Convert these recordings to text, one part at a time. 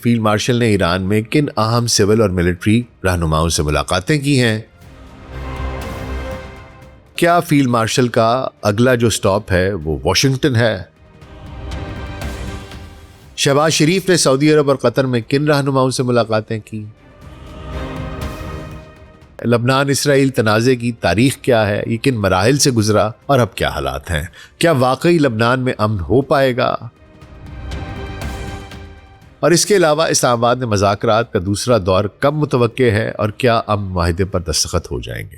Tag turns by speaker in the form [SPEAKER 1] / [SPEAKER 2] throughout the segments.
[SPEAKER 1] Field marshal نے ایران میں کن اہم سول اور ملٹری رہنماؤں سے ملاقاتیں کی ہیں؟ کیا فیلڈ مارشل کا اگلا جو سٹاپ ہے وہ واشنگٹن ہے؟ شہباز شریف نے سعودی عرب اور قطر میں کن رہنماؤں سے ملاقاتیں کی؟ لبنان اسرائیل تنازع کی تاریخ کیا ہے؟ یہ کن مراحل سے گزرا اور اب کیا حالات ہیں؟ کیا واقعی لبنان میں امن ہو پائے گا؟ اور اس کے علاوہ اسلام آباد میں مذاکرات کا دوسرا دور کب متوقع ہے اور کیا امن معاہدے پر دستخط ہو جائیں گے؟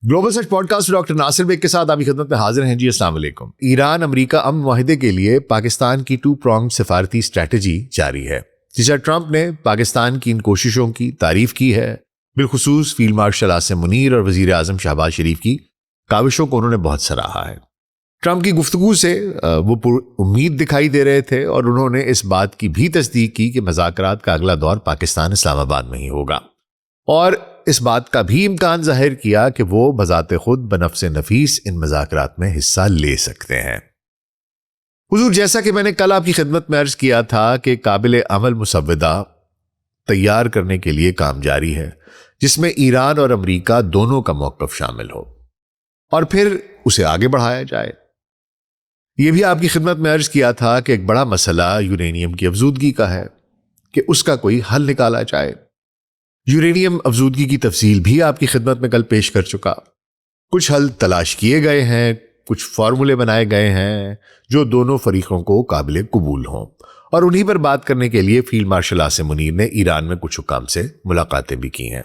[SPEAKER 1] گلوبل سچ پوڈ کاسٹ ڈاکٹر ناصر بیگ کے ساتھ آپ کی خدمت میں حاضر ہیں جی۔ السلام علیکم۔ ایران امریکہ امن معاہدے کے لیے پاکستان کی 2 pronged سفارتی اسٹریٹجی جاری ہے۔ جسے ٹرمپ نے پاکستان کی ان کوششوں کی تعریف کی ہے، بالخصوص فیلڈ مارشل عاصم منیر اور وزیر اعظم شہباز شریف کی کاوشوں کو انہوں نے بہت سراہا ہے۔ ٹرمپ کی گفتگو سے وہ پر امید دکھائی دے رہے تھے اور انہوں نے اس بات کی بھی تصدیق کی کہ مذاکرات کا اگلا دور پاکستان اسلام آباد میں ہی ہوگا، اور اس بات کا بھی امکان ظاہر کیا کہ وہ بذات خود بنفس نفیس ان مذاکرات میں حصہ لے سکتے ہیں۔ حضور، جیسا کہ میں نے کل آپ کی خدمت میں عرض کیا تھا کہ قابل عمل مسودہ تیار کرنے کے لیے کام جاری ہے، جس میں ایران اور امریکہ دونوں کا موقف شامل ہو اور پھر اسے آگے بڑھایا جائے۔ یہ بھی آپ کی خدمت میں عرض کیا تھا کہ ایک بڑا مسئلہ یورینیم کی افزودگی کا ہے کہ اس کا کوئی حل نکالا جائے۔ یورینیم افزودگی کی تفصیل بھی آپ کی خدمت میں کل پیش کر چکا۔ کچھ حل تلاش کیے گئے ہیں، کچھ فارمولے بنائے گئے ہیں جو دونوں فریقوں کو قابل قبول ہوں، اور انہی پر بات کرنے کے لیے فیلڈ مارشل عاصم منیر نے ایران میں کچھ حکام سے ملاقاتیں بھی کی ہیں۔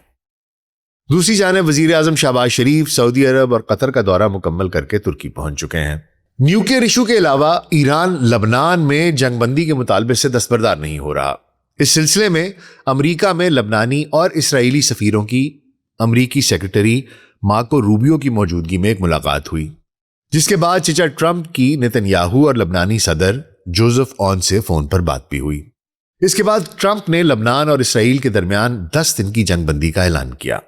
[SPEAKER 1] دوسری جانب وزیر اعظم شہباز شریف سعودی عرب اور قطر کا دورہ مکمل کر کے ترکی پہنچ چکے ہیں۔ نیوکلیئر ایشو کے علاوہ ایران لبنان میں جنگ بندی کے مطالبے سے دستبردار نہیں ہو رہا۔ اس سلسلے میں امریکہ میں لبنانی اور اسرائیلی سفیروں کی امریکی سیکرٹری مارکو روبیو کی موجودگی میں ایک ملاقات ہوئی، جس کے بعد چچا ٹرمپ کی نتن یاہو اور لبنانی صدر جوزف اون سے فون پر بات بھی ہوئی۔ اس کے بعد ٹرمپ نے لبنان اور اسرائیل کے درمیان 10 دن کی جنگ بندی کا اعلان کیا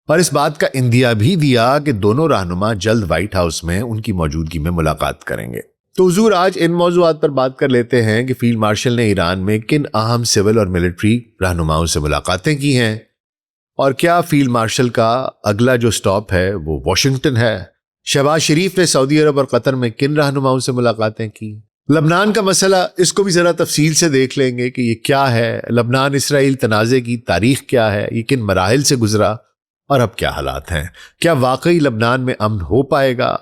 [SPEAKER 1] اور اس بات کا اندیا بھی دیا کہ دونوں رہنما جلد وائٹ ہاؤس میں ان کی موجودگی میں ملاقات کریں گے۔ تو حضور، آج ان موضوعات پر بات کر لیتے ہیں کہ فیلڈ مارشل نے ایران میں کن اہم سول اور ملٹری رہنماؤں سے ملاقاتیں کی ہیں، اور کیا فیلڈ مارشل کا اگلا جو سٹاپ ہے وہ واشنگٹن ہے؟ شہباز شریف نے سعودی عرب اور قطر میں کن رہنماؤں سے ملاقاتیں کی؟ لبنان کا مسئلہ، اس کو بھی ذرا تفصیل سے دیکھ لیں گے کہ یہ کیا ہے، لبنان اسرائیل تنازع کی تاریخ کیا ہے، یہ کن مراحل سے گزرا اور اب کیا حالات ہیں؟ کیا واقعی لبنان میں امن ہو پائے گا؟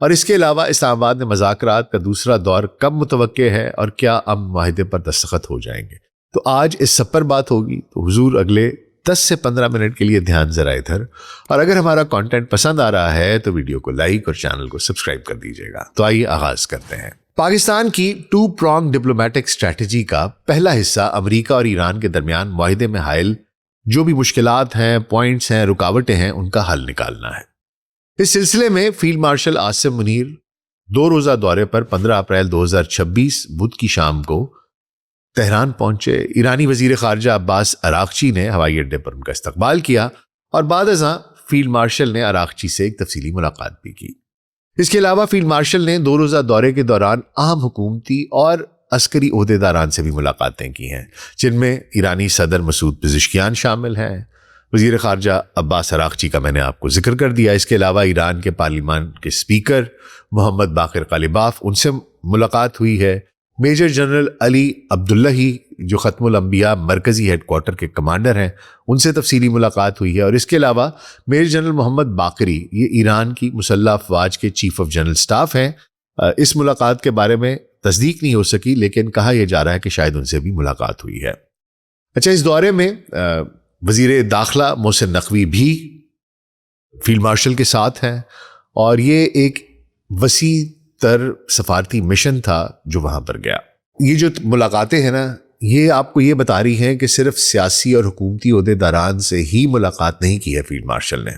[SPEAKER 1] اور اس کے علاوہ اسلام آباد میں مذاکرات کا دوسرا دور کب متوقع ہے اور کیا امن معاہدے پر دستخط ہو جائیں گے؟ تو آج اس سب پر بات ہوگی۔ تو حضور، اگلے 10 سے 15 منٹ کے لیے دھیان ذرا ادھر، اور اگر ہمارا کانٹینٹ پسند آ رہا ہے تو ویڈیو کو لائک اور چینل کو سبسکرائب کر دیجیے گا۔ تو آئیے آغاز کرتے ہیں۔ پاکستان کی 2 pronged ڈپلومیٹک اسٹریٹجی کا پہلا حصہ امریکہ اور ایران کے درمیان معاہدے میں حائل جو بھی مشکلات ہیں، پوائنٹس ہیں، رکاوٹیں ہیں، ان کا حل نکالنا ہے۔ اس سلسلے میں فیلڈ مارشل عاصم منیر 2 روزہ دورے پر 15 اپریل 2026 بدھ کی شام کو تہران پہنچے۔ ایرانی وزیر خارجہ عباس عراقچی نے ہوائی اڈے پر ان کا استقبال کیا اور بعد ازاں فیلڈ مارشل نے عراقچی سے ایک تفصیلی ملاقات بھی کی۔ اس کے علاوہ فیلڈ مارشل نے 2 روزہ دورے کے دوران اہم حکومتی اور عسکری عہدیداران سے بھی ملاقاتیں کی ہیں، جن میں ایرانی صدر مسعود پزشکیان شامل ہیں۔ وزیر خارجہ عباس عراقچی کا میں نے آپ کو ذکر کر دیا۔ اس کے علاوہ ایران کے پارلیمان کے اسپیکر محمد باقر قالیباف، ان سے ملاقات ہوئی ہے۔ میجر جنرل علی عبداللہی جو ختم الانبیاء مرکزی ہیڈ کوارٹر کے کمانڈر ہیں، ان سے تفصیلی ملاقات ہوئی ہے۔ اور اس کے علاوہ میجر جنرل محمد باقری، یہ ایران کی مسلح افواج کے چیف آف جنرل سٹاف ہیں۔ اس ملاقات کے بارے میں تصدیق نہیں ہو سکی، لیکن کہا یہ جا رہا ہے کہ شاید ان سے بھی ملاقات ہوئی ہے۔ اچھا، اس دورے میں وزیر داخلہ محسن نقوی بھی فیلڈ مارشل کے ساتھ ہیں، اور یہ ایک وسیع تر سفارتی مشن تھا جو وہاں پر گیا۔ یہ جو ملاقاتیں ہیں نا، یہ آپ کو یہ بتا رہی ہیں کہ صرف سیاسی اور حکومتی عہدیداران سے ہی ملاقات نہیں کی ہے فیلڈ مارشل نے،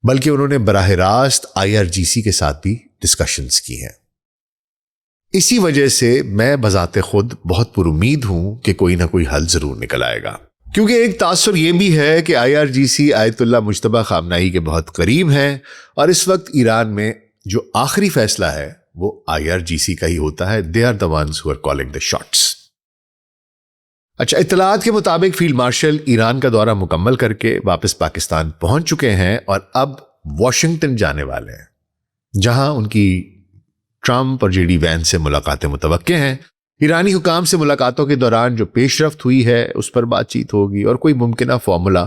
[SPEAKER 1] بلکہ انہوں نے براہ راست IRGC کے ساتھ بھی ڈسکشنز کی ہیں۔ اسی وجہ سے میں بذات خود بہت پر امید ہوں کہ کوئی نہ کوئی حل ضرور نکل آئے گا۔ کیونکہ ایک تاثر یہ بھی ہے کہ IRGC آیت اللہ مجتبیٰ خامنہی کے بہت قریب ہیں اور اس وقت ایران میں جو آخری فیصلہ ہے وہ IRGC کا ہی ہوتا ہے. They are the ones who are calling the shots. اچھا، اطلاعات کے مطابق فیلڈ مارشل ایران کا دورہ مکمل کر کے واپس پاکستان پہنچ چکے ہیں اور اب واشنگٹن جانے والے ہیں، جہاں ان کی ٹرمپ اور JD وینس سے ملاقاتیں متوقع ہیں. ایرانی حکام سے ملاقاتوں کے دوران جو پیش رفت ہوئی ہے اس پر بات چیت ہوگی اور کوئی ممکنہ فارمولا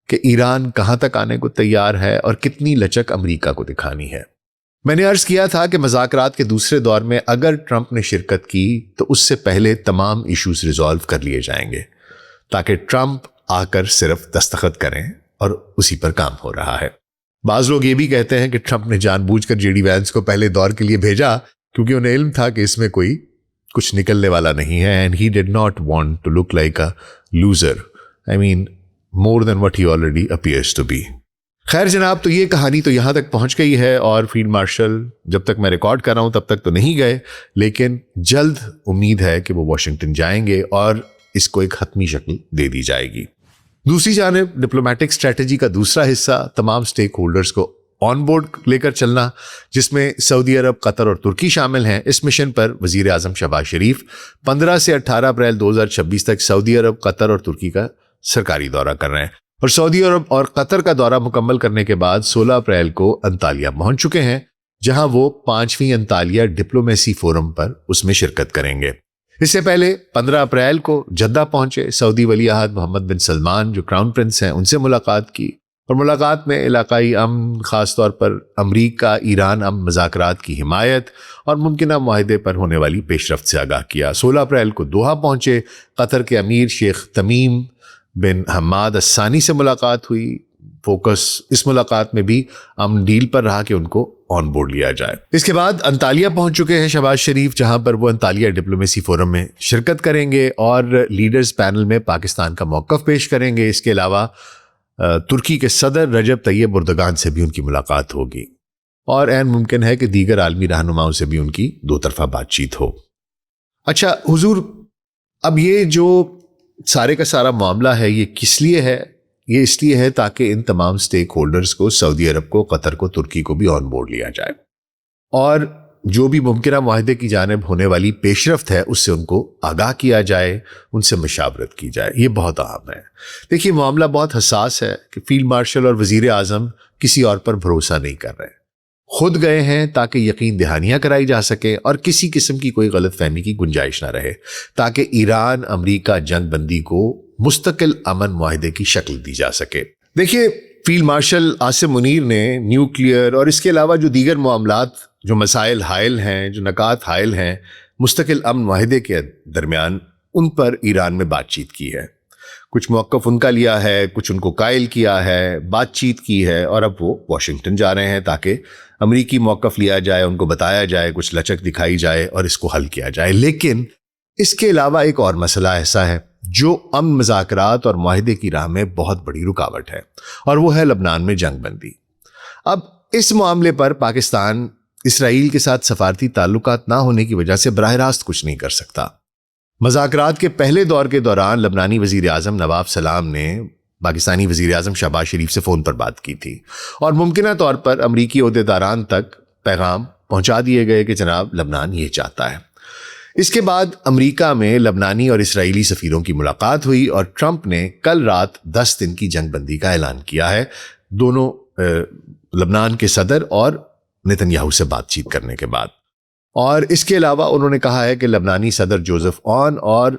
[SPEAKER 1] کہ ایران کہاں تک آنے کو تیار ہے اور کتنی لچک امریکہ کو دکھانی ہے. میں نے عرض کیا تھا کہ مذاکرات کے دوسرے دور میں اگر ٹرمپ نے شرکت کی تو اس سے پہلے تمام ایشوز ریزالو کر لیے جائیں گے، تاکہ ٹرمپ آ کر صرف دستخط کریں اور اسی پر کام ہو رہا ہے. بعض لوگ یہ بھی کہتے ہیں کہ ٹرمپ نے جان بوجھ کر JD وینس کو پہلے دور کے لیے بھیجا کیونکہ انہیں علم تھا کہ اس میں کوئی کچھ نکلنے والا نہیں ہے. And he did not want to look like a loser. I mean, more than what he already appears to be. خیر جناب، تو یہ کہانی تو یہاں تک پہنچ گئی ہے اور فیلڈ مارشل جب تک میں ریکارڈ کر رہا ہوں تب تک تو نہیں گئے، لیکن جلد امید ہے کہ وہ واشنگٹن جائیں گے اور اس کو ایک حتمی شکل دے دی جائے گی. دوسری جانب ڈپلومیٹک اسٹریٹجی کا دوسرا حصہ تمام سٹیک ہولڈرز کو آن بورڈ لے کر چلنا، جس میں سعودی عرب، قطر اور ترکی شامل ہیں. اس مشن پر وزیر اعظم شہباز شریف 15 سے 18 اپریل 2026 تک سعودی عرب، قطر اور ترکی کا سرکاری دورہ کر رہے ہیں اور سعودی عرب اور قطر کا دورہ مکمل کرنے کے بعد 16 اپریل کو انطالیہ پہنچ چکے ہیں، جہاں وہ 5ویں انطالیہ ڈپلومیسی فورم پر اس میں شرکت کریں گے. اس سے پہلے 15 اپریل کو جدہ پہنچے، سعودی ولی عہد محمد بن سلمان جو کراؤن پرنس ہیں ان سے ملاقات کی اور ملاقات میں علاقائی امن، خاص طور پر امریکہ ایران امن مذاکرات کی حمایت اور ممکنہ معاہدے پر ہونے والی پیش رفت سے آگاہ کیا. 16 اپریل کو دوحہ پہنچے، قطر کے امیر شیخ تمیم بن حماد الثانی سے ملاقات ہوئی. فوکس اس ملاقات میں بھی امن ڈیل پر رہا کہ ان کو آن بورڈ لیا جائے. اس کے بعد انطالیہ پہنچ چکے ہیں شہباز شریف، جہاں پر وہ انطالیہ ڈپلومیسی فورم میں شرکت کریں گے اور لیڈرز پینل میں پاکستان کا موقف پیش کریں گے. اس کے علاوہ ترکی کے صدر رجب طیب اردگان سے بھی ان کی ملاقات ہوگی اور عین ممکن ہے کہ دیگر عالمی رہنماؤں سے بھی ان کی دو طرفہ بات چیت ہو. اچھا حضور، اب یہ جو سارے کا سارا معاملہ ہے یہ کس لیے ہے؟ یہ اس لیے ہے تاکہ ان تمام سٹیک ہولڈرز کو، سعودی عرب کو، قطر کو، ترکی کو بھی آن بورڈ لیا جائے اور جو بھی ممکنہ معاہدے کی جانب ہونے والی پیش رفت ہے اس سے ان کو آگاہ کیا جائے، ان سے مشاورت کی جائے. یہ بہت اہم ہے. دیکھیے معاملہ بہت حساس ہے کہ فیلڈ مارشل اور وزیر اعظم کسی اور پر بھروسہ نہیں کر رہے، خود گئے ہیں تاکہ یقین دہانیاں کرائی جا سکے اور کسی قسم کی کوئی غلط فہمی کی گنجائش نہ رہے، تاکہ ایران امریکہ جنگ بندی کو مستقل امن معاہدے کی شکل دی جا سکے. دیکھیے فیلڈ مارشل عاصم منیر نے نیوکلیئر اور اس کے علاوہ جو دیگر معاملات، جو مسائل حائل ہیں، جو نکات حائل ہیں مستقل امن معاہدے کے درمیان، ان پر ایران میں بات چیت کی ہے. کچھ موقف ان کا لیا ہے، کچھ ان کو قائل کیا ہے، بات چیت کی ہے اور اب وہ واشنگٹن جا رہے ہیں تاکہ امریکی موقف لیا جائے، ان کو بتایا جائے، کچھ لچک دکھائی جائے اور اس کو حل کیا جائے. لیکن اس کے علاوہ ایک اور مسئلہ ایسا ہے جو امن مذاکرات اور معاہدے کی راہ میں بہت بڑی رکاوٹ ہے اور وہ ہے لبنان میں جنگ بندی. اب اس معاملے پر پاکستان اسرائیل کے ساتھ سفارتی تعلقات نہ ہونے کی وجہ سے براہ راست کچھ نہیں کر سکتا. مذاکرات کے پہلے دور کے دوران لبنانی وزیر اعظم نواب سلام نے پاکستانی وزیر اعظم شہباز شریف سے فون پر بات کی تھی اور ممکنہ طور پر امریکی عہدیداران تک پیغام پہنچا دیے گئے کہ جناب لبنان یہ چاہتا ہے. اس کے بعد امریکہ میں لبنانی اور اسرائیلی سفیروں کی ملاقات ہوئی اور ٹرمپ نے کل رات 10 دن کی جنگ بندی کا اعلان کیا ہے، دونوں لبنان کے صدر اور نتن یاہو سے بات چیت کرنے کے بعد. اور اس کے علاوہ انہوں نے کہا ہے کہ لبنانی صدر جوزف اون اور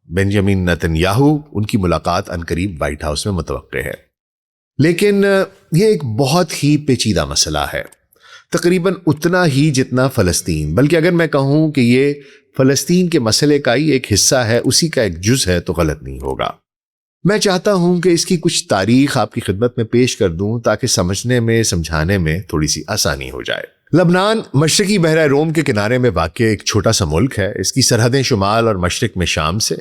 [SPEAKER 1] بنجامین نتن یاہو ان کی ملاقات عنقریب وائٹ ہاؤس میں متوقع ہے. لیکن یہ ایک بہت ہی پیچیدہ مسئلہ ہے، تقریباً اتنا ہی جتنا فلسطین، بلکہ اگر میں کہوں کہ یہ فلسطین کے مسئلے کا ہی ایک حصہ ہے، اسی کا ایک جز ہے، تو غلط نہیں ہوگا. میں چاہتا ہوں کہ اس کی کچھ تاریخ آپ کی خدمت میں پیش کر دوں تاکہ سمجھنے میں، سمجھانے میں تھوڑی سی آسانی ہو جائے. لبنان مشرقی بحیرہ روم کے کنارے میں واقع ایک چھوٹا سا ملک ہے. اس کی سرحدیں شمال اور مشرق میں شام سے،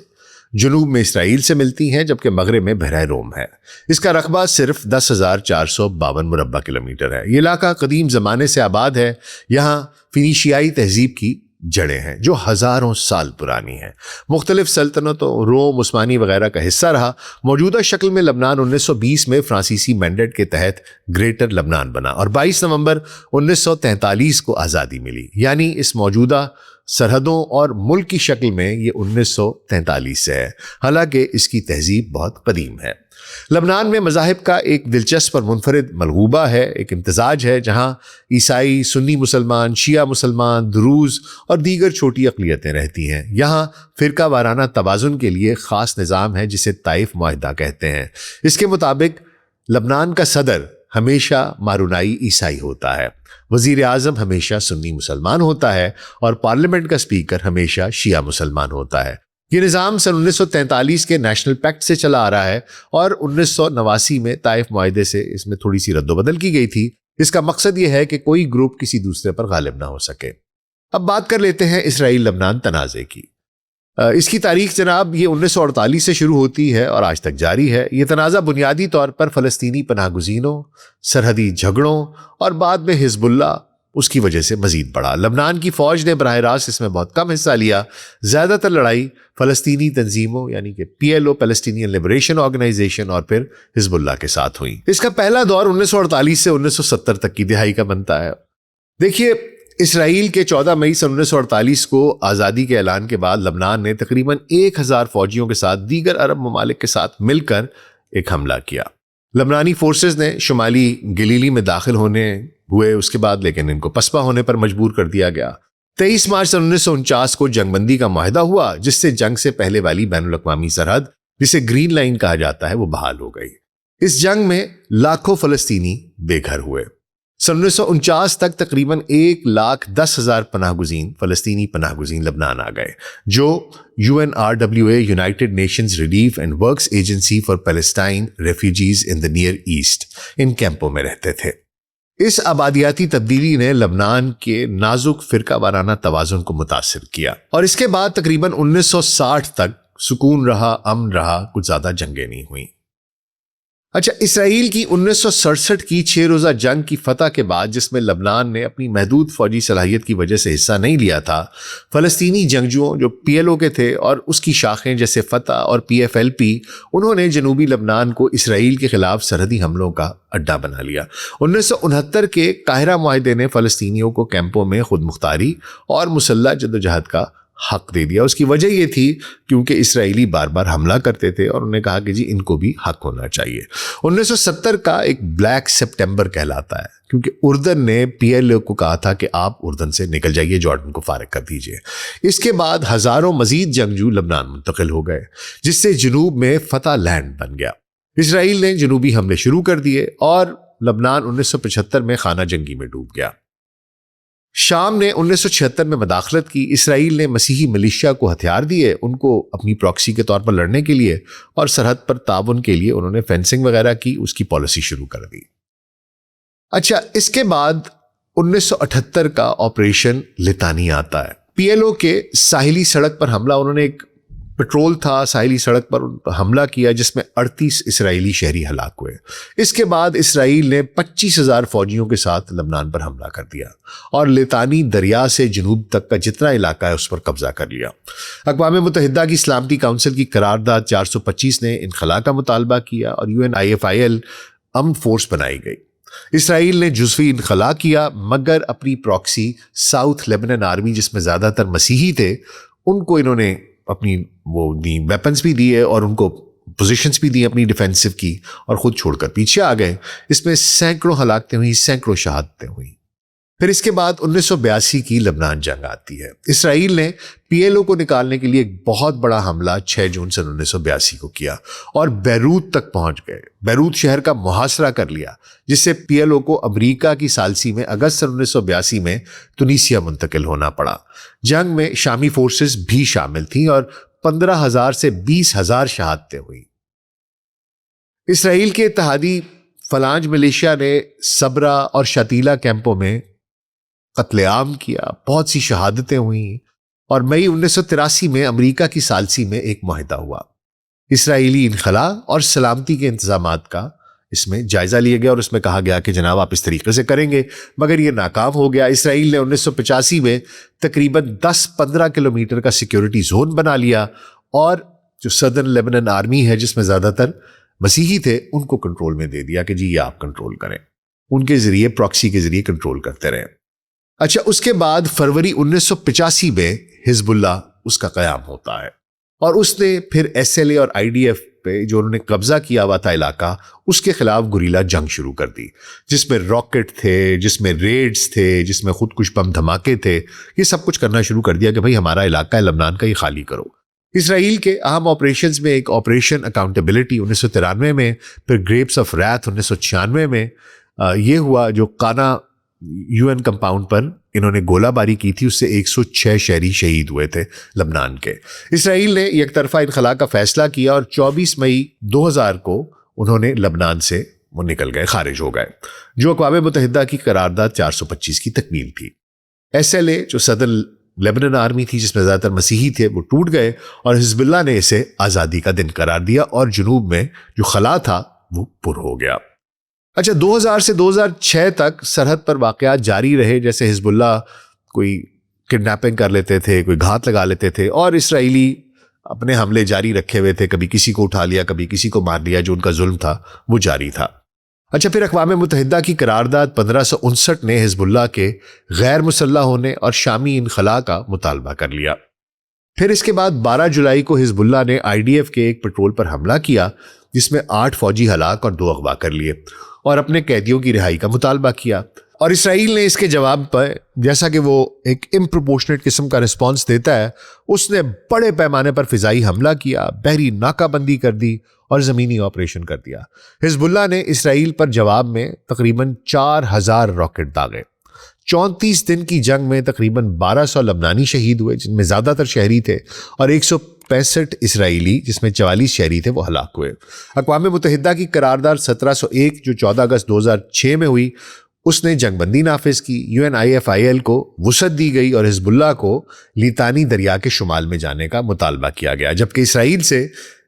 [SPEAKER 1] جنوب میں اسرائیل سے ملتی ہیں، جبکہ مغرب میں بحیرہ روم ہے. اس کا رقبہ صرف 10,452 مربع کلومیٹر ہے. یہ علاقہ قدیم زمانے سے آباد ہے. یہاں فینیشیائی تہذیب کی جڑیں ہیں جو ہزاروں سال پرانی ہیں۔ مختلف سلطنتوں، روم، عثمانی وغیرہ کا حصہ رہا۔ موجودہ شکل میں لبنان 1920 میں فرانسیسی مینڈیٹ کے تحت گریٹر لبنان بنا اور 22 نومبر 1943 کو آزادی ملی، یعنی اس موجودہ سرحدوں اور ملک کی شکل میں یہ 1943 سے ہے، حالانکہ اس کی تہذیب بہت قدیم ہے۔ لبنان میں مذاہب کا ایک دلچسپ اور منفرد ملغوبہ ہے، ایک امتزاج ہے جہاں عیسائی، سنی مسلمان، شیعہ مسلمان، دروز اور دیگر چھوٹی اقلیتیں رہتی ہیں۔ یہاں فرقہ وارانہ توازن کے لیے خاص نظام ہے جسے طائف معاہدہ کہتے ہیں۔ اس کے مطابق لبنان کا صدر ہمیشہ مارونائی عیسائی ہوتا ہے، وزیر اعظم ہمیشہ سنی مسلمان ہوتا ہے اور پارلیمنٹ کا اسپیکر ہمیشہ شیعہ مسلمان ہوتا ہے۔ یہ نظام سن 1943 کے نیشنل پیکٹ سے چلا آ رہا ہے اور 1989 میں طائف معاہدے سے اس میں تھوڑی سی رد و بدل کی گئی تھی۔ اس کا مقصد یہ ہے کہ کوئی گروپ کسی دوسرے پر غالب نہ ہو سکے۔ اب بات کر لیتے ہیں اسرائیل لبنان تنازع کی۔ اس کی تاریخ جناب یہ 1948 سے شروع ہوتی ہے اور آج تک جاری ہے۔ یہ تنازع بنیادی طور پر فلسطینی پناہ گزینوں، سرحدی جھگڑوں اور بعد میں حزب اللہ اس کی وجہ سے مزید بڑھا۔ لبنان کی فوج نے براہ راست اس میں بہت کم حصہ لیا۔ زیادہ تر لڑائی فلسطینی تنظیموں یعنی کہ PLO پیلسٹینین لبریشن آرگنائزیشن اور پھر حزب اللہ کے ساتھ ہوئی۔ اس کا پہلا دور 1948 سے 1970 تک کی دہائی کا بنتا ہے۔ دیکھیے، اسرائیل کے 14 مئی سن 1948 کو آزادی کے اعلان کے بعد لبنان نے تقریباً 1000 فوجیوں کے ساتھ دیگر عرب ممالک کے ساتھ مل کر ایک حملہ کیا۔ لبنانی فورسز نے شمالی گلیلی میں داخل ہوئے اس کے بعد لیکن ان کو پسپا ہونے پر مجبور کر دیا گیا۔ 23 مارچ سن 1949 کو جنگ بندی کا معاہدہ ہوا جس سے جنگ سے پہلے والی بین الاقوامی سرحد جسے گرین لائن کہا جاتا ہے وہ بحال ہو گئی۔ اس جنگ میں لاکھوں فلسطینی بے گھر ہوئے۔ سن 1949 تک تقریباً 1,10,000 پناہ گزین فلسطینی پناہ گزین لبنان آ گئے جو UNRWA United Nations Relief and Works Agency for Palestine Refugees in the Near East ان کیمپوں میں رہتے تھے۔ اس آبادیاتی تبدیلی نے لبنان کے نازک فرقہ وارانہ توازن کو متاثر کیا اور اس کے بعد تقریباً 1960 تک سکون رہا، امن رہا، کچھ زیادہ جنگیں نہیں ہوئیں۔ اچھا، اسرائیل کی 1967 کی 6 روزہ جنگ کی فتح کے بعد جس میں لبنان نے اپنی محدود فوجی صلاحیت کی وجہ سے حصہ نہیں لیا تھا، فلسطینی جنگجوؤں جو PLO کے تھے اور اس کی شاخیں جیسے فتح اور PFLP انہوں نے جنوبی لبنان کو اسرائیل کے خلاف سرحدی حملوں کا اڈا بنا لیا۔ 1969 کے قاہرہ معاہدے نے فلسطینیوں کو کیمپوں میں خود مختاری اور مسلح جدوجہد کا حق دے دیا۔ اس کی وجہ یہ تھی کیونکہ اسرائیلی بار بار حملہ کرتے تھے اور انہوں نے کہا کہ جی ان کو بھی حق ہونا چاہیے۔ 1970 کا ایک بلیک سپٹمبر کہلاتا ہے کیونکہ اردن نے PLO کو کہا تھا کہ آپ اردن سے نکل جائیے، جارڈن کو فارغ کر دیجئے۔ اس کے بعد ہزاروں مزید جنگجو لبنان منتقل ہو گئے جس سے جنوب میں فتح لینڈ بن گیا۔ اسرائیل نے جنوبی حملے شروع کر دیے اور لبنان 1975 میں خانہ جنگی میں ڈوب گیا۔ شام نے 1976 میں مداخلت کی۔ اسرائیل نے مسیحی ملیشیا کو ہتھیار دیے ان کو اپنی پراکسی کے طور پر لڑنے کے لیے اور سرحد پر تعاون کے لیے انہوں نے فینسنگ وغیرہ کی، اس کی پالیسی شروع کر دی۔ اچھا، اس کے بعد 1978 کا آپریشن لتانی آتا ہے۔ PLO کے ساحلی سڑک پر حملہ، انہوں نے ایک پٹرول تھا ساحلی سڑک پر حملہ کیا جس میں 38 اسرائیلی شہری ہلاک ہوئے۔ اس کے بعد اسرائیل نے 25,000 فوجیوں کے ساتھ لبنان پر حملہ کر دیا اور لتانی دریا سے جنوب تک کا جتنا علاقہ ہے اس پر قبضہ کر لیا۔ اقوام متحدہ کی سلامتی کونسل کی قرارداد 425 نے انخلا کا مطالبہ کیا اور UNIFIL امن فورس بنائی گئی۔ اسرائیل نے جزوی انخلا کیا مگر اپنی پراکسی ساؤتھ لیبنن آرمی جس میں زیادہ تر مسیحی تھے ان کو انہوں نے اپنی وہ دی ویپنز بھی دیے اور ان کو پوزیشنز بھی دی اپنی ڈیفینسو کی اور خود چھوڑ کر پیچھے آ گئے۔ اس میں سینکڑوں ہلاکتیں ہوئیں، سینکڑوں شہادتیں ہوئیں۔ پھر اس کے بعد 1982 کی لبنان جنگ آتی ہے۔ اسرائیل نے PLO کو نکالنے کے لیے ایک بہت بڑا حملہ 6 جون سن 1982 کو کیا اور بیروت تک پہنچ گئے۔ بیروت شہر کا محاصرہ کر لیا جس سے PLO کو امریکہ کی ثالثی میں اگست سن 1982 میں تونسیا منتقل ہونا پڑا۔ جنگ میں شامی فورسز بھی شامل تھیں اور 15,000 سے 20,000 شہادتیں ہوئیں۔ اسرائیل کے اتحادی فلانج ملیشیا نے صبرا اور شتیلا کیمپوں میں قتل عام کیا، بہت سی شہادتیں ہوئیں اور مئی 1983 میں امریکہ کی ثالثی میں ایک معاہدہ ہوا۔ اسرائیلی انخلا اور سلامتی کے انتظامات کا اس میں جائزہ لیا گیا اور اس میں کہا گیا کہ جناب آپ اس طریقے سے کریں گے، مگر یہ ناکام ہو گیا۔ اسرائیل نے 1985 میں تقریباً 10-15 کلومیٹر کا سیکیورٹی زون بنا لیا اور جو صدرن لیبنن آرمی ہے جس میں زیادہ تر مسیحی تھے ان کو کنٹرول میں دے دیا کہ جی یہ آپ کنٹرول کریں، ان کے ذریعے پراکسی کے ذریعے کنٹرول کرتے رہیں۔ اچھا، اس کے بعد فروری 1985 میں حزب اللہ اس کا قیام ہوتا ہے اور اس نے پھر SLA اور IDF پہ جو انہوں نے قبضہ کیا ہوا تھا علاقہ، اس کے خلاف گوریلا جنگ شروع کر دی، جس میں راکٹ تھے، جس میں ریڈز تھے، جس میں خودکش بم دھماکے تھے۔ یہ سب کچھ کرنا شروع کر دیا کہ بھئی ہمارا علاقہ ہے لبنان کا، یہ خالی کرو۔ اسرائیل کے اہم آپریشنز میں ایک آپریشن اکاؤنٹیبلٹی 1993 میں، پھر گریپس آف ریتھ 1996 میں یہ ہوا جو قانا UN کمپاؤنڈ پر انہوں نے گولہ باری کی تھی، اس سے 106 شہری شہید ہوئے تھے لبنان کے۔ اسرائیل نے یک طرفہ انخلاء کا فیصلہ کیا اور 24 مئی 2000 کو انہوں نے لبنان سے وہ نکل گئے، خارج ہو گئے، جو اقوام متحدہ کی قرارداد 425 کی تکمیل تھی۔ SLA جو صدر لیبنن آرمی تھی جس میں زیادہ تر مسیحی تھے، وہ ٹوٹ گئے اور حزب اللہ نے اسے آزادی کا دن قرار دیا اور جنوب میں جو خلا تھا وہ پر ہو گیا۔ اچھا، 2000 سے 2006 تک سرحد پر واقعات جاری رہے، جیسے حزب اللہ کوئی کڈنیپنگ کر لیتے تھے، کوئی گھات لگا لیتے تھے اور اسرائیلی اپنے حملے جاری رکھے ہوئے تھے، کبھی کسی کو اٹھا لیا، کبھی کسی کو مار لیا، جو ان کا ظلم تھا وہ جاری تھا۔ اچھا، پھر اقوام متحدہ کی قرارداد 1559 نے حزب اللہ کے غیر مسلح ہونے اور شامی انخلاء کا مطالبہ کر لیا۔ پھر اس کے بعد 12 جولائی کو حزب اللہ نے IDF کے ایک پیٹرول پر حملہ کیا جس میں 8 فوجی ہلاک اور 2 اغوا کر لیے اور اپنے قیدیوں کی رہائی کا مطالبہ کیا۔ اور اسرائیل نے اس کے جواب پر، جیسا کہ وہ ایک امپروپورشنیٹ قسم کا رسپانس دیتا ہے، اس نے بڑے پیمانے پر فضائی حملہ کیا، بحری ناکہ بندی کر دی اور زمینی آپریشن کر دیا۔ حزب اللہ نے اسرائیل پر جواب میں تقریباً 4000 راکٹ داغے۔ 34 دن کی جنگ میں تقریباً 1200 لبنانی شہید ہوئے جن میں زیادہ تر شہری تھے اور 165 اسرائیلی جس میں 44 شہری تھے وہ ہلاک ہوئے۔ اقوام متحدہ کی قرارداد 1701 جو 14 اگست 2006 میں ہوئی، اس نے جنگ بندی نافذ کی، UNIFIL کو وسعت دی گئی اور حزب اللہ کو لیتانی دریا کے شمال میں جانے کا مطالبہ کیا گیا، جبکہ اسرائیل سے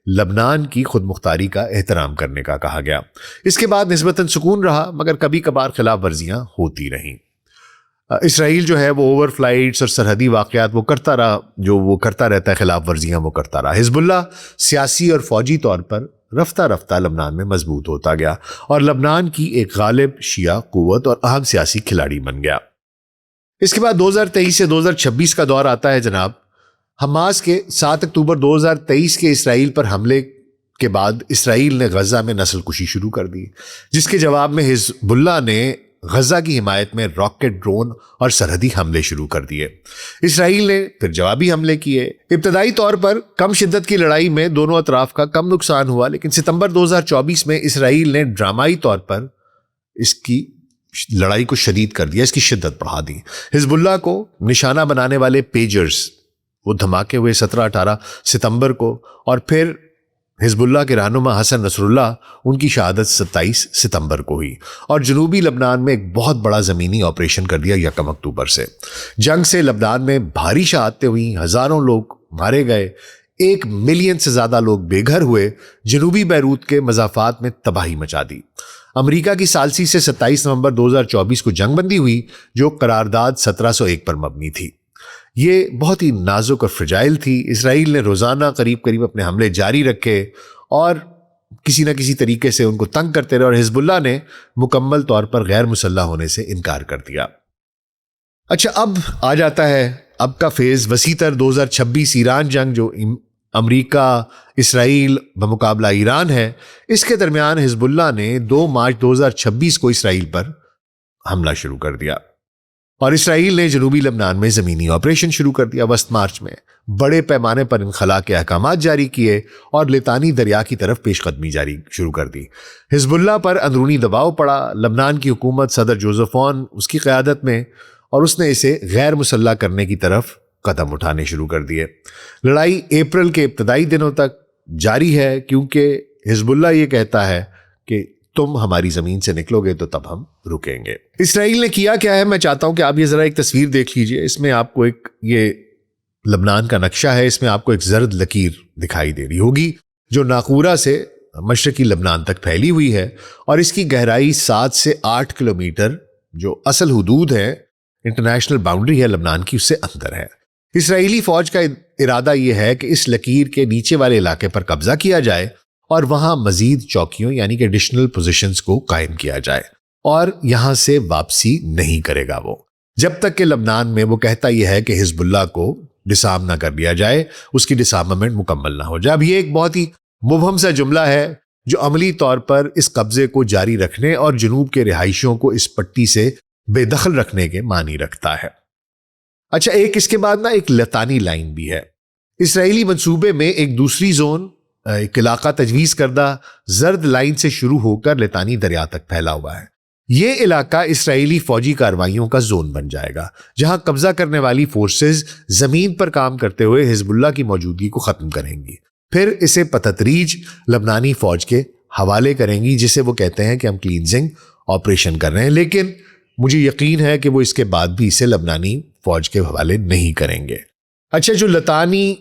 [SPEAKER 1] لبنان کی خود مختاری کا احترام کرنے کا کہا گیا۔ اس کے بعد نسبتاً سکون رہا، مگر کبھی کبھار خلاف ورزیاں ہوتی رہیں۔ اسرائیل جو ہے وہ اوور فلائٹس اور سرحدی واقعات وہ کرتا رہتا ہے، خلاف ورزیاں وہ کرتا رہا۔ حزب اللہ سیاسی اور فوجی طور پر رفتہ رفتہ لبنان میں مضبوط ہوتا گیا اور لبنان کی ایک غالب شیعہ قوت اور اہم سیاسی کھلاڑی بن گیا۔ اس کے بعد 2023 سے 2026 کا دور آتا ہے جناب۔ حماس کے 7 اکتوبر 2023 کے اسرائیل پر حملے کے بعد اسرائیل نے غزہ میں نسل کشی شروع کر دی، جس کے جواب میں حزب اللہ نے غزہ کی حمایت میں راکٹ، ڈرون اور سرحدی حملے شروع کر دیے۔ اسرائیل نے پھر جوابی حملے کیے۔ ابتدائی طور پر کم شدت کی لڑائی میں دونوں اطراف کا کم نقصان ہوا، لیکن ستمبر 2024 میں اسرائیل نے ڈرامائی طور پر اس کی لڑائی کو شدید کر دیا، اس کی شدت بڑھا دی۔ حزب اللہ کو نشانہ بنانے والے پیجرز وہ دھماکے ہوئے 17-18 ستمبر کو، اور پھر حزب اللہ کے رہنما حسن نصر اللہ ان کی شہادت 27 ستمبر کو ہوئی، اور جنوبی لبنان میں ایک بہت بڑا زمینی آپریشن کر دیا 1 اکتوبر سے۔ جنگ سے لبنان میں بھاری شہادتیں ہوئیں، ہزاروں لوگ مارے گئے، 1 ملین سے زیادہ لوگ بے گھر ہوئے، جنوبی بیروت کے مضافات میں تباہی مچا دی۔ امریکہ کی ثالثی سے 27 نومبر 2024 کو جنگ بندی ہوئی جو قرارداد 1701 پر مبنی تھی۔ یہ بہت ہی نازک اور فرجائل تھی۔ اسرائیل نے روزانہ قریب اپنے حملے جاری رکھے اور کسی نہ کسی طریقے سے ان کو تنگ کرتے رہے، اور حزب اللہ نے مکمل طور پر غیر مسلح ہونے سے انکار کر دیا۔ اچھا، اب آ جاتا ہے اب کا فیز وسیع تر 2026 ایران جنگ، جو امریکہ اسرائیل بمقابلہ ایران ہے۔ اس کے درمیان حزب اللہ نے 2 مارچ 2026 کو اسرائیل پر حملہ شروع کر دیا اور اسرائیل نے جنوبی لبنان میں زمینی آپریشن شروع کر دیا۔ وسط مارچ میں بڑے پیمانے پر انخلاء کے احکامات جاری کیے اور لیتانی دریا کی طرف پیش قدمی جاری شروع کر دی۔ حزب اللہ پر اندرونی دباؤ پڑا۔ لبنان کی حکومت صدر جوزف اون اس کی قیادت میں، اور اس نے اسے غیر مسلح کرنے کی طرف قدم اٹھانے شروع کر دیے۔ لڑائی اپریل کے ابتدائی دنوں تک جاری ہے، کیونکہ حزب اللہ یہ کہتا ہے کہ تم ہماری زمین سے نکلو گے تو تب ہم رکیں گے۔ اسرائیل نے کیا کیا ہے، میں چاہتا ہوں کہ آپ یہ ذرا ایک تصویر دیکھ لیجئے۔ اس میں آپ کو یہ لبنان کا نقشہ ہے، اس میں آپ کو ایک زرد لکیر دکھائی دے رہی ہوگی جو ناقورہ سے مشرقی لبنان تک پھیلی ہوئی ہے اور اس کی گہرائی 7 سے 8 کلومیٹر جو اصل حدود ہے، انٹرنیشنل باؤنڈری ہے لبنان کی، اس سے اندر ہے۔ اسرائیلی فوج کا ارادہ یہ ہے کہ اس لکیر کے نیچے والے علاقے پر قبضہ کیا جائے اور وہاں مزید چوکیوں یعنی کہ ایڈیشنل پوزیشنز کو قائم کیا جائے، اور یہاں سے واپسی نہیں کرے گا وہ جب تک کہ لبنان میں وہ کہتا یہ ہے کہ حزب اللہ کو ڈسارم نہ کر دیا جائے، اس کی ڈسارممنٹ مکمل نہ ہو جائے۔ اب یہ ایک بہت ہی مبہم سا جملہ ہے جو عملی طور پر اس قبضے کو جاری رکھنے اور جنوب کے رہائشیوں کو اس پٹی سے بے دخل رکھنے کے معنی رکھتا ہے۔ اچھا، ایک اس کے بعد نا ایک لتانی لائن بھی ہے۔ اسرائیلی منصوبے میں ایک دوسری زون، ایک علاقہ تجویز کردہ زرد لائن سے شروع ہو کر لتانی دریا تک پھیلا ہوا ہے۔ یہ علاقہ اسرائیلی فوجی کارروائیوں کا زون بن جائے گا، جہاں قبضہ کرنے والی فورسز زمین پر کام کرتے ہوئے حزب اللہ کی موجودگی کو ختم کریں گی، پھر اسے بتدریج لبنانی فوج کے حوالے کریں گی، جسے وہ کہتے ہیں کہ ہم کلینزنگ آپریشن کر رہے ہیں، لیکن مجھے یقین ہے کہ وہ اس کے بعد بھی اسے لبنانی فوج کے حوالے نہیں کریں گے۔ اچھا، جو لتانی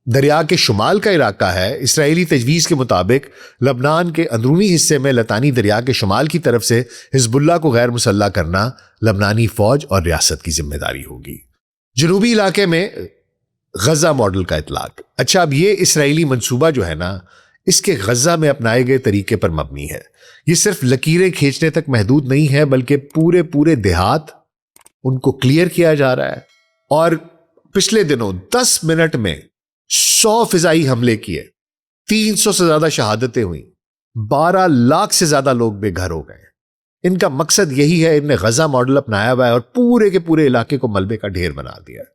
[SPEAKER 1] دریا کے شمال کا علاقہ ہے، اسرائیلی تجویز کے مطابق لبنان کے اندرونی حصے میں لتانی دریا کے شمال کی طرف سے حزب اللہ کو غیر مسلح کرنا لبنانی فوج اور ریاست کی ذمہ داری ہوگی۔ جنوبی علاقے میں غزہ ماڈل کا اطلاق۔ اچھا، اب یہ اسرائیلی منصوبہ جو ہے نا، اس کے غزہ میں اپنائے گئے طریقے پر مبنی ہے۔ یہ صرف لکیریں کھینچنے تک محدود نہیں ہے، بلکہ پورے دیہات ان کو کلیئر کیا جا رہا ہے، اور پچھلے دنوں 10 منٹ میں 100 فضائی حملے کیے، 300 سے زیادہ شہادتیں ہوئیں، 12 لاکھ سے زیادہ لوگ بے گھر ہو گئے۔ ان کا مقصد یہی ہے، ان نے غزہ ماڈل اپنایا ہوا ہے اور پورے کے پورے علاقے کو ملبے کا ڈھیر بنا دیا ہے۔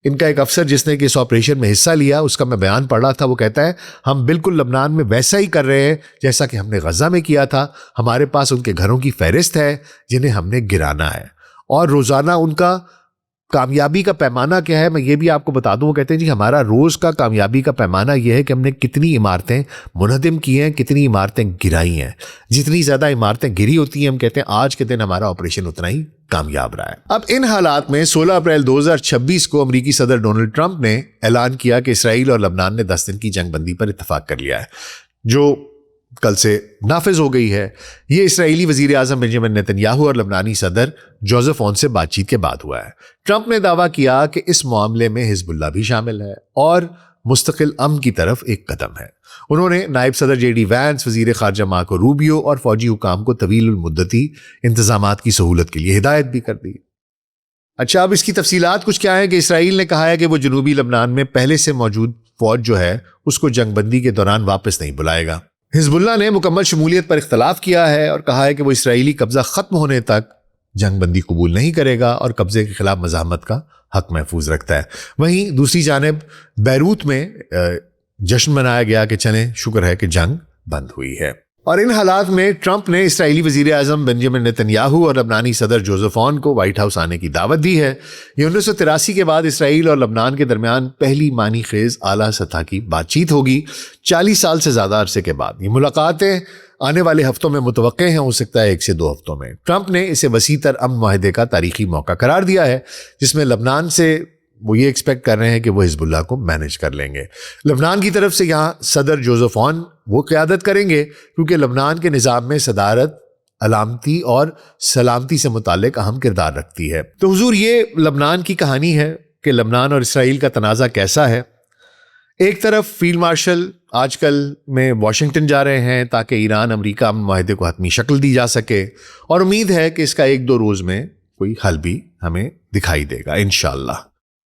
[SPEAKER 1] ان کا ایک افسر جس نے کہ اس آپریشن میں حصہ لیا، اس کا میں بیان پڑھ رہا تھا، وہ کہتا ہے ہم بالکل لبنان میں ویسا ہی کر رہے ہیں جیسا کہ ہم نے غزہ میں کیا تھا۔ ہمارے پاس ان کے گھروں کی فہرست ہے جنہیں ہم نے گرانا ہے، اور روزانہ ان کا کامیابی کا پیمانہ کیا ہے میں یہ بھی آپ کو بتا دوں۔ وہ کہتے ہیں جی ہمارا روز کا کامیابی کا پیمانہ یہ ہے کہ ہم نے کتنی عمارتیں منہدم کی ہیں، کتنی عمارتیں گرائی ہیں۔ جتنی زیادہ عمارتیں گری ہوتی ہیں، ہم کہتے ہیں آج کے دن ہمارا آپریشن اتنا ہی کامیاب رہا ہے۔ اب ان حالات میں 16 اپریل 2026 کو امریکی صدر ڈونلڈ ٹرمپ نے اعلان کیا کہ اسرائیل اور لبنان نے 10 دن کی جنگ بندی پر اتفاق کر لیا ہے، جو کل سے نافذ ہو گئی ہے۔ یہ اسرائیلی وزیر اعظم بنجامن نیتن یاہو اور لبنانی صدر جوزف اون سے بات چیت کے بعد ہوا ہے۔ ٹرمپ نے دعویٰ کیا کہ اس معاملے میں حزب اللہ بھی شامل ہے اور مستقل امن کی طرف ایک قدم ہے۔ انہوں نے نائب صدر جے ڈی وینس، وزیر خارجہ مارکو روبیو اور فوجی حکام کو طویل المدتی انتظامات کی سہولت کے لیے ہدایت بھی کر دی۔ اچھا، اب اس کی تفصیلات کچھ کیا ہیں کہ اسرائیل نے کہا ہے کہ وہ جنوبی لبنان میں پہلے سے موجود فوج جو ہے اس کو جنگ بندی کے دوران واپس نہیں بلائے گا۔ حزب اللہ نے مکمل شمولیت پر اختلاف کیا ہے اور کہا ہے کہ وہ اسرائیلی قبضہ ختم ہونے تک جنگ بندی قبول نہیں کرے گا اور قبضے کے خلاف مزاحمت کا حق محفوظ رکھتا ہے۔ وہیں دوسری جانب بیروت میں جشن منایا گیا کہ چلیں شکر ہے کہ جنگ بند ہوئی ہے۔ اور ان حالات میں ٹرمپ نے اسرائیلی وزیر اعظم بنجامن نیتن یاہو اور لبنانی صدر جوزف اون کو وائٹ ہاؤس آنے کی دعوت دی ہے۔ یہ 1983 کے بعد اسرائیل اور لبنان کے درمیان پہلی معنی خیز اعلیٰ سطح کی بات چیت ہوگی 40 سال سے زیادہ عرصے کے بعد۔ یہ ملاقاتیں آنے والے ہفتوں میں متوقع ہیں، ہو سکتا ہے 1 سے 2 ہفتوں میں۔ ٹرمپ نے اسے وسیع تر امن معاہدے کا تاریخی موقع قرار دیا ہے، جس میں لبنان سے وہ یہ ایکسپیکٹ کر رہے ہیں کہ وہ حزب اللہ کو مینج کر لیں گے۔ لبنان کی طرف سے یہاں صدر جوزف اون وہ قیادت کریں گے، کیونکہ لبنان کے نظام میں صدارت علامتی اور سلامتی سے متعلق اہم کردار رکھتی ہے۔ تو حضور، یہ لبنان کی کہانی ہے کہ لبنان اور اسرائیل کا تنازع کیسا ہے۔ ایک طرف فیلڈ مارشل آج کل میں واشنگٹن جا رہے ہیں تاکہ ایران امریکہ امن معاہدے کو حتمی شکل دی جا سکے، اور امید ہے کہ اس کا 1-2 روز میں کوئی حل بھی ہمیں دکھائی دے گا انشاءاللہ۔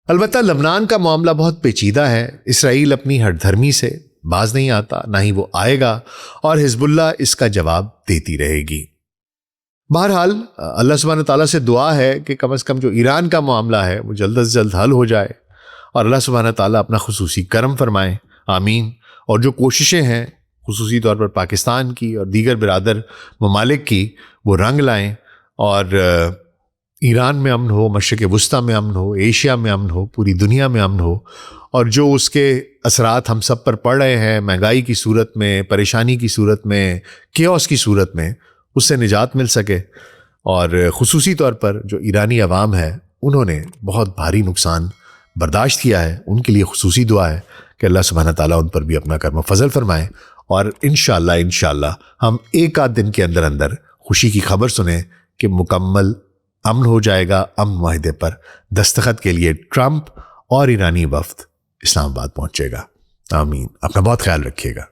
[SPEAKER 1] البتہ لبنان کا معاملہ بہت پیچیدہ ہے۔ اسرائیل اپنی ہٹ دھرمی سے باز نہیں آتا، نہ ہی وہ آئے گا، اور حزب اللہ اس کا جواب دیتی رہے گی۔ بہرحال اللہ سبحانہ تعالیٰ سے دعا ہے کہ کم از کم جو ایران کا معاملہ ہے وہ جلد از جلد حل ہو جائے، اور اللہ سبحانہ تعالیٰ اپنا خصوصی کرم فرمائے، آمین۔ اور جو کوششیں ہیں خصوصی طور پر پاکستان کی اور دیگر برادر ممالک کی، وہ رنگ لائیں، اور ایران میں امن ہو، مشرق وسطیٰ میں امن ہو، ایشیا میں امن ہو، پوری دنیا میں امن ہو، اور جو اس کے اثرات ہم سب پر پڑ رہے ہیں، مہنگائی کی صورت میں، پریشانی کی صورت میں، کیوس کی صورت میں، اس سے نجات مل سکے۔ اور خصوصی طور پر جو ایرانی عوام ہے، انہوں نے بہت بھاری نقصان برداشت کیا ہے، ان کے لیے خصوصی دعا ہے کہ اللہ سبحانہ تعالیٰ ان پر بھی اپنا کرم و فضل فرمائے اور انشاءاللہ ہم ایک آدھ دن کے اندر اندر خوشی کی خبر سنیں کہ مکمل امن ہو جائے گا، امن معاہدے پر دستخط کے لیے ٹرمپ اور ایرانی وفد اسلام آباد پہنچے گا۔ آمین۔ اپنا بہت خیال رکھیے گا۔